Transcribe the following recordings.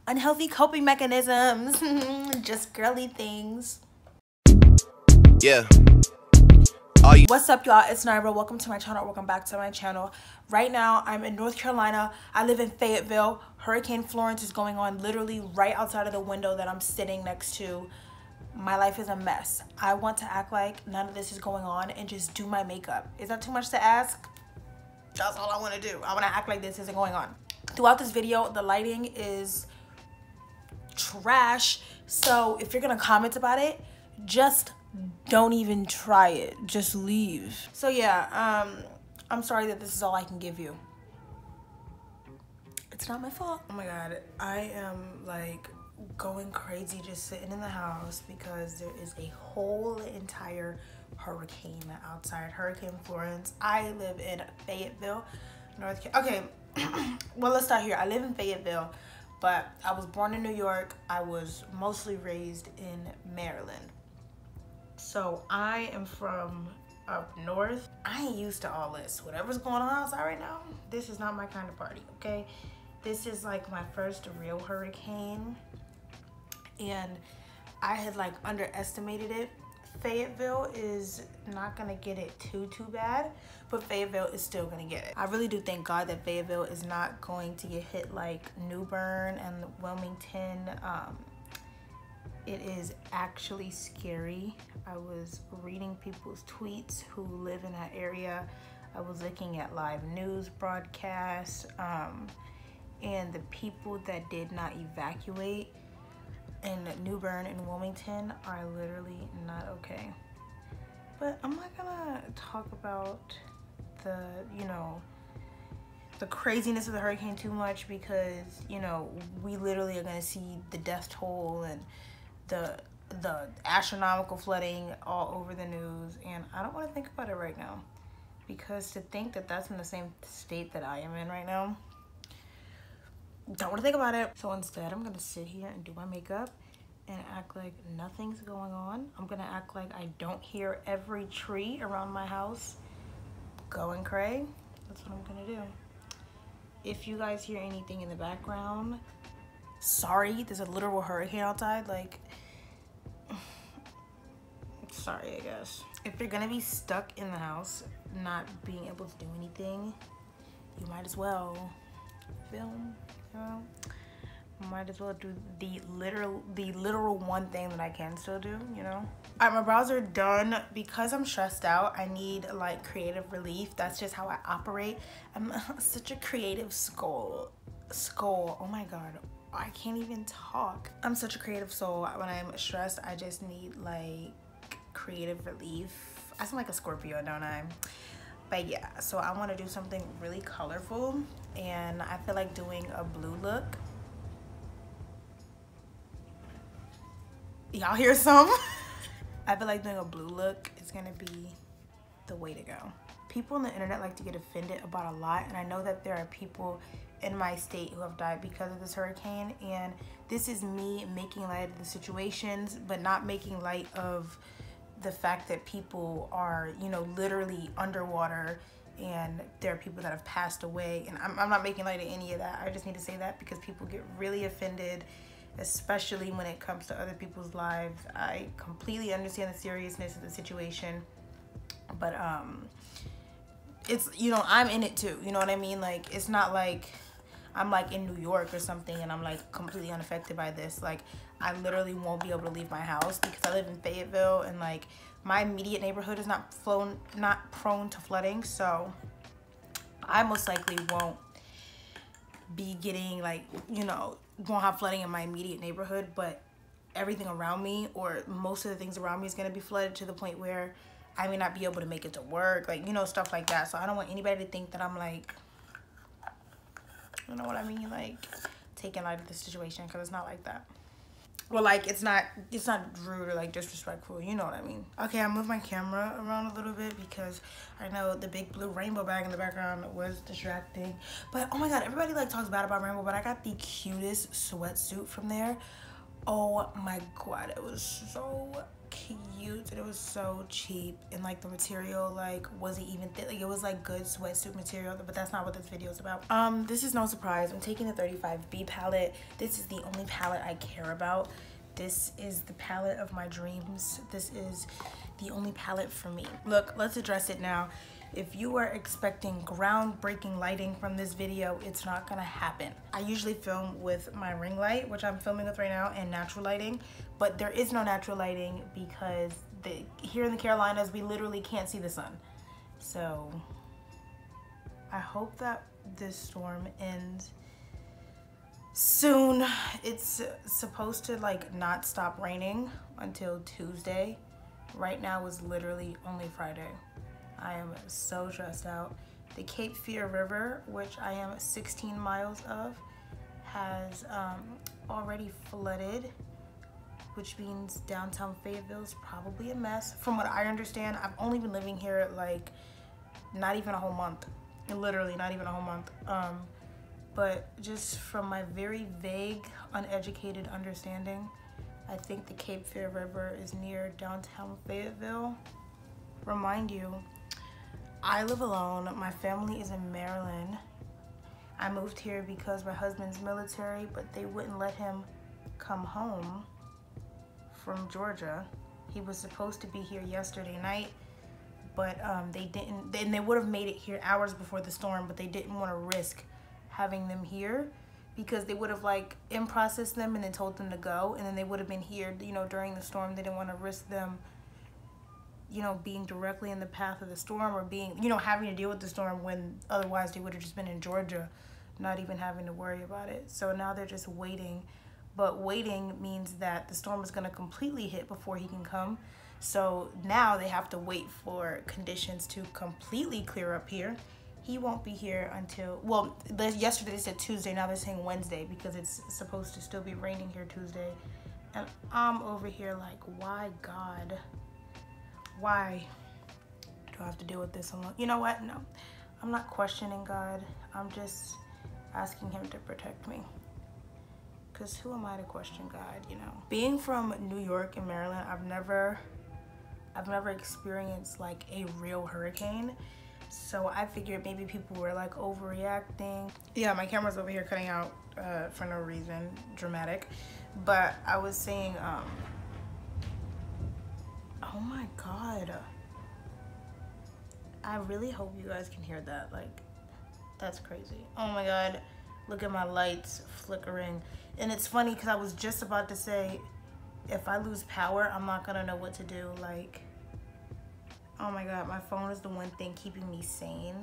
unhealthy coping mechanisms. Just girly things. Yeah. What's up, y'all? It's Nyra. Welcome to my channel. Welcome back to my channel. Right now, I'm in North Carolina. I live in Fayetteville. Hurricane Florence is going on literally right outside of the window that I'm sitting next to. My life is a mess. I want to act like none of this is going on and just do my makeup. Is that too much to ask? That's all I want to do. I want to act like this isn't going on. Throughout this video, the lighting is trash. So if you're going to comment about it, just don't even try it. Just leave. So yeah, I'm sorry that this is all I can give you. It's not my fault. Oh my god, I am like going crazy just sitting in the house because there is a whole entire hurricane outside. Hurricane Florence. I live in Fayetteville, North Carolina. Okay, well, let's start here. I live in Fayetteville, but I was born in New York. I was mostly raised in Maryland. So I am from up north. I ain't used to all this. Whatever's going on outside right now, this is not my kind of party, okay? This is like my first real hurricane, and I had like underestimated it. Fayetteville is not gonna get it too bad, but Fayetteville is still gonna get it. I really do thank God that Fayetteville is not going to get hit like New Bern and Wilmington. It is actually scary. I was reading people's tweets who live in that area. I was looking at live news broadcasts, and the people that did not evacuate in New Bern and Wilmington are literally not okay. But I'm not gonna talk about the, the craziness of the hurricane too much because, we literally are gonna see the death toll and the astronomical flooding all over the news, and I don't want to think about it right now because to think that that's in the same state that I am in right now, don't want to think about it. So instead, I'm gonna sit here and do my makeup and act like nothing's going on. I'm gonna act like I don't hear every tree around my house going cray. That's what I'm gonna do. If you guys hear anything in the background, sorry, there's a literal hurricane outside. Like, sorry, I guess. If you're gonna be stuck in the house, not being able to do anything, you might as well film, might as well do the literal one thing that I can still do, Alright, my brows are done. Because I'm stressed out, I need like creative relief. That's just how I operate. I'm such a creative skull. Oh my god, I can't even talk. I'm such a creative soul. When I'm stressed, I just need like creative relief. I sound like a Scorpio, don't I? But yeah, so I want to do something really colorful, and I feel like doing a blue look. Y'all hear some? I feel like doing a blue look is gonna be the way to go. People on the internet like to get offended about a lot, and I know that there are people in my state who have died because of this hurricane, and this is me making light of the situations, but not making light of the fact that people are, literally underwater, and there are people that have passed away, and I'm not making light of any of that. I just need to say that because people get really offended, especially when it comes to other people's lives. I completely understand the seriousness of the situation, but it's, I'm in it too, you know what I mean? Like, it's not like I'm like in New York or something and I'm like completely unaffected by this. Like, I literally won't be able to leave my house because I live in Fayetteville, and like my immediate neighborhood is not prone to flooding, so I most likely won't be getting like, won't have flooding in my immediate neighborhood, but everything around me, or most of the things around me, is going to be flooded to the point where I may not be able to make it to work, like, stuff like that. So I don't want anybody to think that I'm like, you know what I mean, like taking light of the situation, because it's not like that. Well, like, it's not rude or like disrespectful, you know what I mean. Okay, I moved my camera around a little bit because I know the big blue rainbow bag in the background was distracting. But oh my god, everybody like talks bad about Rainbow, but I got the cutest sweatsuit from there. Oh my god, it was so cute and it was so cheap, and like the material like wasn't even thick. Like it was like good sweatsuit material, but that's not what this video is about. This is no surprise. I'm taking the 35B palette. This is the only palette I care about. This is the palette of my dreams. This is the only palette for me. Look, let's address it now. If you are expecting groundbreaking lighting from this video, it's not gonna happen. I usually film with my ring light, which I'm filming with right now, and natural lighting, but there is no natural lighting because here in the Carolinas, we literally can't see the sun. So I hope that this storm ends soon. It's supposed to like not stop raining until Tuesday. Right now is literally only Friday. I am so stressed out. The Cape Fear River, which I am 16 miles of, has already flooded, which means downtown Fayetteville's probably a mess. From what I understand, I've only been living here like not even a whole month. Literally not even a whole month. But just from my very vague, uneducated understanding, I think the Cape Fear River is near downtown Fayetteville. Remind you, I live alone. My family is in Maryland. I moved here because my husband's military, but they wouldn't let him come home from Georgia. He was supposed to be here yesterday night, but they didn't. And they would have made it here hours before the storm, but they didn't want to risk having them here because they would have like in-processed them and then told them to go, and then they would have been here, you know, during the storm. They didn't want to risk them, you know, being directly in the path of the storm or being, you know, having to deal with the storm when otherwise they would have just been in Georgia, not even having to worry about it. So now they're just waiting, but waiting means that the storm is going to completely hit before he can come. So now they have to wait for conditions to completely clear up here. He won't be here until, well, yesterday they said Tuesday, now they're saying Wednesday because it's supposed to still be raining here Tuesday. And I'm over here like, why God? Why do I have to deal with this alone? You know what? No, I'm not questioning God. I'm just asking him to protect me. Because who am I to question God, you know? Being from New York and Maryland, I've never experienced like a real hurricane. So I figured maybe people were like overreacting. Yeah, my camera's over here cutting out for no reason, dramatic. But I was saying, oh my God. I really hope you guys can hear that. Like, that's crazy. Oh my God. Look at my lights flickering. And it's funny because I was just about to say, if I lose power, I'm not gonna know what to do. Like, oh my God, my phone is the one thing keeping me sane.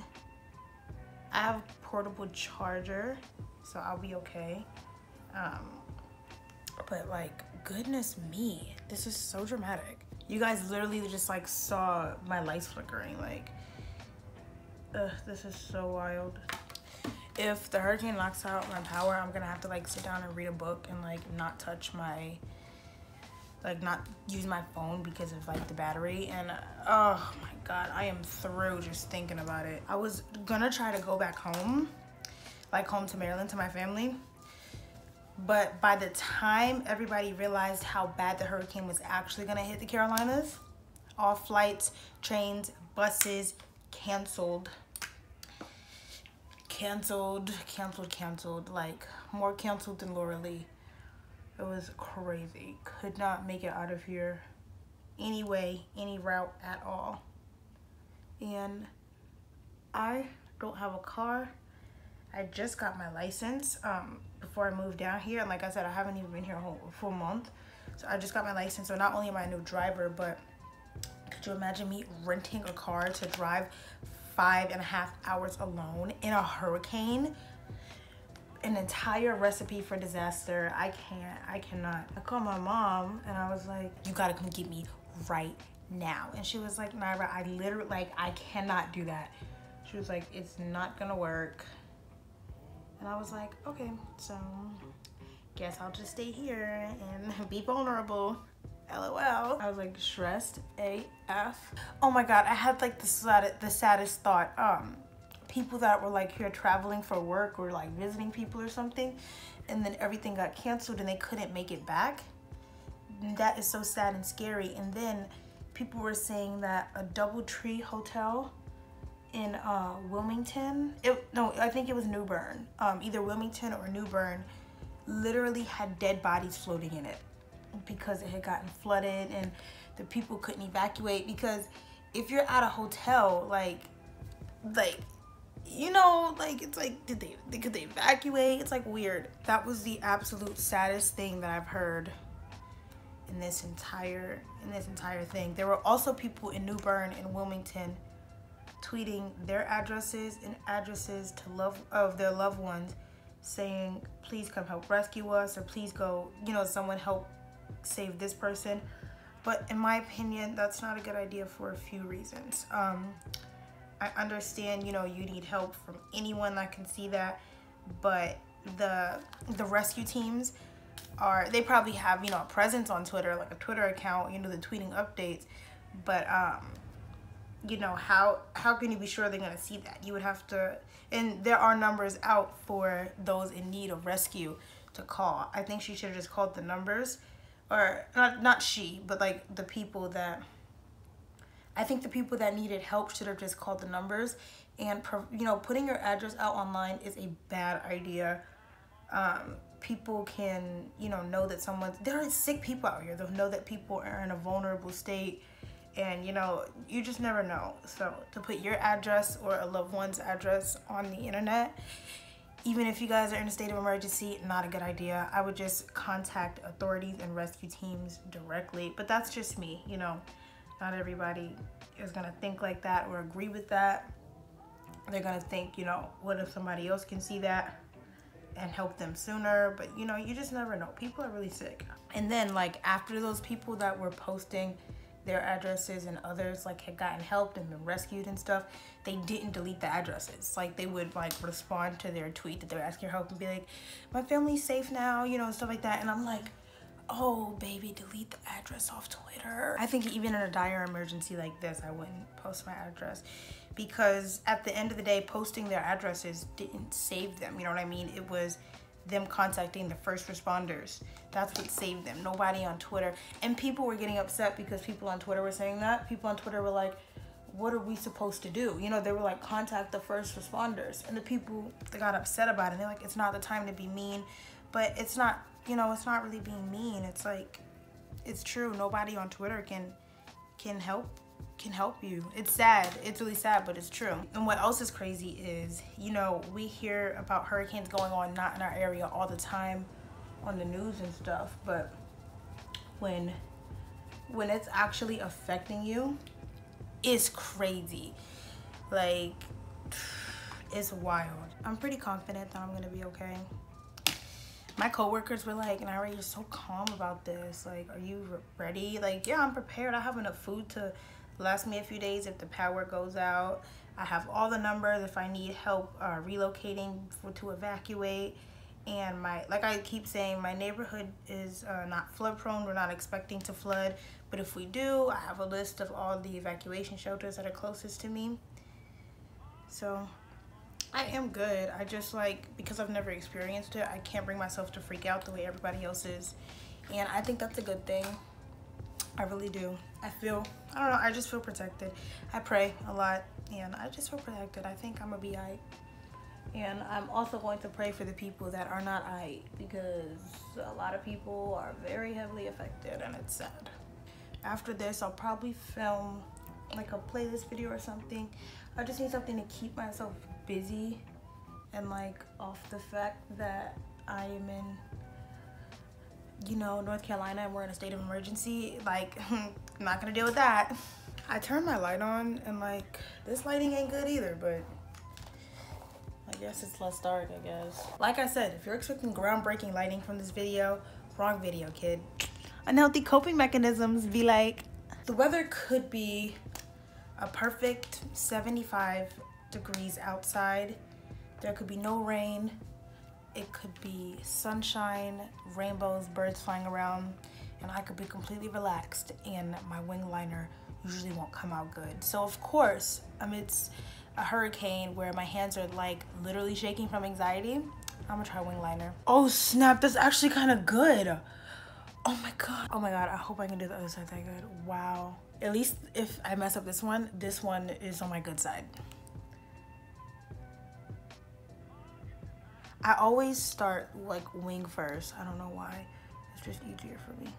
I have a portable charger, so I'll be okay. But like, goodness me, this is so dramatic. You guys literally just like saw my lights flickering. Like, this is so wild. If the hurricane knocks out my power, I'm gonna have to like sit down and read a book and like not touch my, like not use my phone because of like the battery. And oh my God, I am through just thinking about it. I was gonna try to go back home, like home to Maryland to my family. But by the time everybody realized how bad the hurricane was actually gonna hit the Carolinas, all flights, trains, buses canceled. Like more canceled than Laura Lee. It was crazy. Could not make it out of here any way, any route at all. And I don't have a car. I just got my license before I moved down here. And like I said, I haven't even been here a full month. So I just got my license. So not only am I a new driver, but could you imagine me renting a car to drive 5.5 hours alone in a hurricane? An entire recipe for disaster. I cannot. I called my mom and I was like, you gotta come get me right now. And she was like, Nyra, I literally, like, I cannot do that. She was like, it's not gonna work. And I was like, okay, so guess I'll just stay here and be vulnerable. LOL. I was like stressed AF. Oh my God, I had like the saddest thought. People that were like here traveling for work or like visiting people or something, and then everything got canceled and they couldn't make it back. that is so sad and scary. And then people were saying that a DoubleTree hotel in Wilmington, I think it was New Bern, either Wilmington or New Bern, literally had dead bodies floating in it because it had gotten flooded and the people couldn't evacuate. Because if you're at a hotel, like you know, like, it's like, could they evacuate? It's like weird. That was the absolute saddest thing that I've heard in this entire thing. There were also people in New Bern and Wilmington tweeting their addresses and addresses of their loved ones, saying, please come help rescue us, or please go, you know, someone help save this person. But in my opinion, that's not a good idea for a few reasons. I understand, you know, you need help from anyone that can see that, but the rescue teams they probably have, you know, a presence on Twitter, like a Twitter account, you know, the tweeting updates, but you know, how can you be sure they're gonna see that? You would have to, and there are numbers out for those in need of rescue to call. I think she should have just called the numbers, or not she, but like the people that, I think the people that needed help should have just called the numbers. And, you know, putting your address out online is a bad idea. People can, you know that there are sick people out here. They'll know that people are in a vulnerable state, and, you know, you just never know. So to put your address or a loved one's address on the internet, even if you guys are in a state of emergency, not a good idea. I would just contact authorities and rescue teams directly. But that's just me, you know. Not everybody is gonna think like that or agree with that. They're gonna think, you know, what if somebody else can see that and help them sooner? But, you know, you just never know. People are really sick. And then, like, after those people that were posting their addresses and others, like, had gotten help and been rescued and stuff, they didn't delete the addresses. Like, they would, like, respond to their tweet that they were asking for help and be like, my family's safe now, you know, and stuff like that. And I'm like, oh, baby, delete the address off Twitter. I think even in a dire emergency like this, I wouldn't post my address, because at the end of the day, posting their addresses didn't save them. You know what I mean? It was them contacting the first responders. That's what saved them. Nobody on Twitter. And people were getting upset because people on Twitter were saying that. People on Twitter were like, what are we supposed to do? You know, they were like, contact the first responders. And the people that got upset about it, they're like, it's not the time to be mean. But it's not, you know, it's not really being mean. It's like, it's true. Nobody on Twitter can help you. It's sad. It's really sad, but it's true. And what else is crazy is, you know, we hear about hurricanes going on not in our area all the time on the news and stuff, but when it's actually affecting you, it's crazy. Like, it's wild. I'm pretty confident that I'm gonna be okay. My coworkers were like, Nyra, you're so calm about this. Like, are you ready? Like, yeah, I'm prepared. I have enough food to last me a few days if the power goes out. I have all the numbers if I need help relocating to evacuate. And like I keep saying, my neighborhood is not flood prone. We're not expecting to flood. But if we do, I have a list of all the evacuation shelters that are closest to me. So I am good. I just, like, because I've never experienced it, I can't bring myself to freak out the way everybody else is. And I think that's a good thing. I really do. I don't know, I just feel protected. I pray a lot and I just feel protected. I think I'm gonna be alright. And I'm also going to pray for the people that are not alright, because a lot of people are very heavily affected and it's sad. After this, I'll probably film like a playlist video or something. I just need something to keep myself busy and, like, off the fact that I am in, you know, North Carolina and we're in a state of emergency. Like, I'm not gonna deal with that. I turned my light on and, like, this lighting ain't good either, but I guess it's less dark, I guess. Like I said, if you're expecting groundbreaking lighting from this video, wrong video, kid. Unhealthy coping mechanisms be like, the weather could be a perfect 75 degrees outside. There could be no rain. It could be sunshine, rainbows, birds flying around, and I could be completely relaxed, and my wing liner usually won't come out good. So of course, amidst a hurricane where my hands are, like, literally shaking from anxiety, I'm gonna try wing liner. Oh snap, that's actually kind of good. Oh my god. Oh my god, I hope I can do the other side that good. Wow. At least if I mess up this one is on my good side. I always start like wing first. I don't know why. It's just easier for me.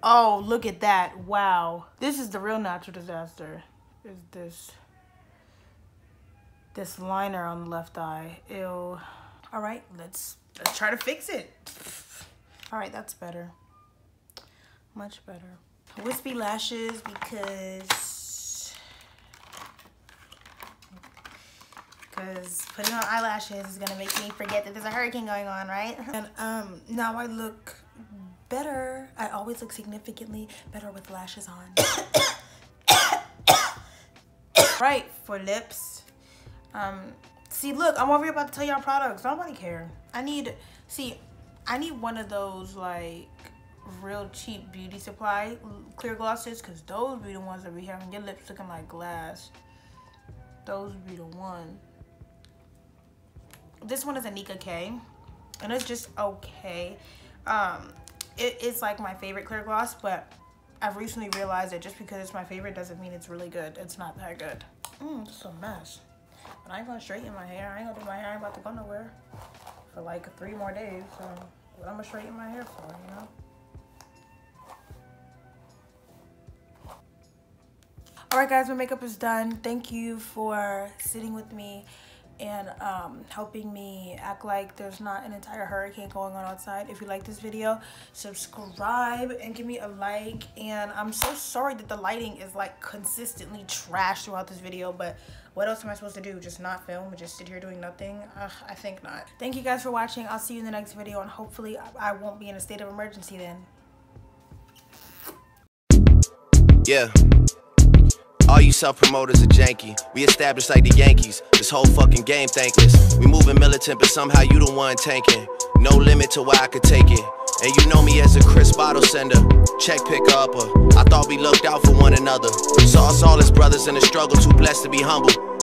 Oh, look at that. Wow. This is the real natural disaster. Is this liner on the left eye. Ew. All right, let's try to fix it. All right, that's better. Much better. Wispy lashes because putting on eyelashes is gonna make me forget that there's a hurricane going on, right? And now I look better. I always look significantly better with lashes on. Right, for lips. See, look, I'm over here about to tell y'all products. Nobody care. I need one of those like real cheap beauty supply clear glosses, because those be the ones that be having your lips looking like glass. Those be the one. This one is a Nikkie K, and it's just okay. It's like my favorite clear gloss, but I've recently realized that just because it's my favorite doesn't mean it's really good. It's not that good. This is a mess. But I ain't gonna straighten my hair. I ain't gonna do my hair. I ain't about to go nowhere for like 3 more days. So what I'm gonna straighten my hair for, you know? Alright guys, my makeup is done. Thank you for sitting with me and helping me act like there's not an entire hurricane going on outside. If you like this video, subscribe and give me a like. And I'm so sorry that the lighting is like consistently trash throughout this video, but what else am I supposed to do? Just not film and just sit here doing nothing? I think not. Thank you guys for watching. I'll see you in the next video, and hopefully I won't be in a state of emergency then. Yeah. All you self-promoters are janky. We established like the Yankees. This whole fucking game thankless. We moving militant, but somehow you the one tanking. No limit to where I could take it. And you know me as a crisp bottle sender, check picker upper. I thought we looked out for one another. Saw us all as brothers in a struggle, too blessed to be humble.